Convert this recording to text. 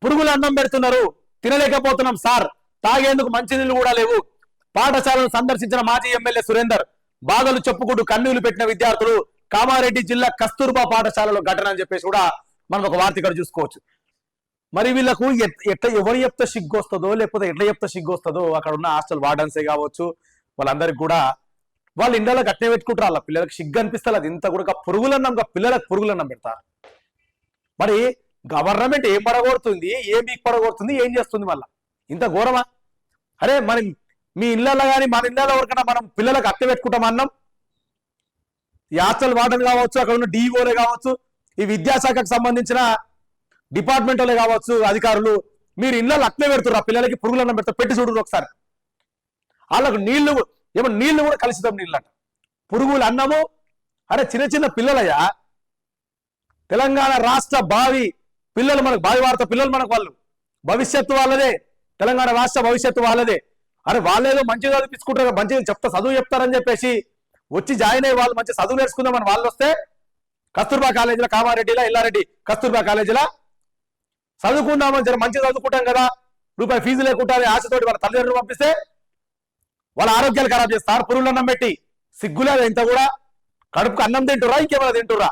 పురుగులు అన్నం పెడుతున్నారు, తినలేకపోతున్నాం సార్, తాగేందుకు మంచినీళ్లు కూడా లేవు. పాఠశాలను సందర్శించిన మాజీ ఎమ్మెల్యే సురేందర్ బాధలు చెప్పుకుంటూ కన్నీళ్లు పెట్టిన విద్యార్థులు. కామారెడ్డి జిల్లా కస్తూర్బా పాఠశాలలో ఘటన అని చెప్పేసి కూడా మనం ఒక వార్త ఇక్కడ చూసుకోవచ్చు. మరి వీళ్ళకు ఎట్లా ఎవరు చెప్తే సిగ్గు వస్తుందో, లేకపోతే ఎట్లా చెప్తే సిగ్గు వస్తుందో అక్కడ ఉన్న హాస్టల్ వార్డన్సే కావచ్చు, వాళ్ళందరికీ కూడా వాళ్ళు ఇండ్లలో గట్టే పెట్టుకుంటారు. వాళ్ళ పిల్లలకు సిగ్గు అనిపిస్తారు. అది ఇంత కూడా పురుగులన్నం, పిల్లలకు పురుగులన్నం పెడతారు. మరి గవర్నమెంట్ ఏం పడగొడుతుంది, ఏం మీకు పడగొడుతుంది, ఏం చేస్తుంది? మళ్ళా ఇంత ఘోరమా? అరే మరి మీ ఇళ్ళల్లో కానీ మన ఇళ్ళలో ఎవరికైనా మనం పిల్లలకు అత్త పెట్టుకుంటాం అన్నాం. ఈ హాస్టల్ వార్డన్ కావచ్చు, అక్కడ ఉన్న డిఓలే కావచ్చు, ఈ విద్యాశాఖకు సంబంధించిన డిపార్ట్మెంట్లే కావచ్చు అధికారులు, మీరు ఇళ్ళలో అట్లే పెడుతున్నారు. ఆ పిల్లలకి పురుగులన్నం పెడతారు. పెట్టి చూడరు ఒకసారి. వాళ్ళకు నీళ్లు కూడా కలుషితం నీళ్ళు అంట, పురుగులు అన్నము. అరే చిన్న చిన్న పిల్లలయ్యా, తెలంగాణ రాష్ట్ర భావి పిల్లలు, మనకు భావి వార్త పిల్లలు, మనకు వాళ్ళు భవిష్యత్తు వాళ్ళదే, తెలంగాణ రాష్ట్ర భవిష్యత్తు వాళ్ళదే. అరే వాళ్ళేదో మంచిగా చదివించుకుంటారు, మంచిగా చదువు చెప్తారని చెప్పేసి వచ్చి జాయిన్ అయ్యి వాళ్ళు మంచి చదువు నేర్చుకుందామని వాళ్ళు వస్తే కస్తూర్బా కాలేజీలో, కామారెడ్డిలో, ఎల్లారెడ్డి కస్తూర్బా కాలేజీలో చదువుకుందామని జర మంచిగా చదువుకుంటాం కదా, రూపాయి ఫీజు లేకుండా ఆశతోటి వాళ్ళ తల్లిదండ్రులు పంపిస్తే వాళ్ళ ఆరోగ్యాలు ఖరాబ్ చేస్తారు పురుగులు అన్నం పెట్టి. సిగ్గులేదు ఇంత కూడా? కడుపుకు అన్నం తింటురా, ఇంకేమైనా తింటురా?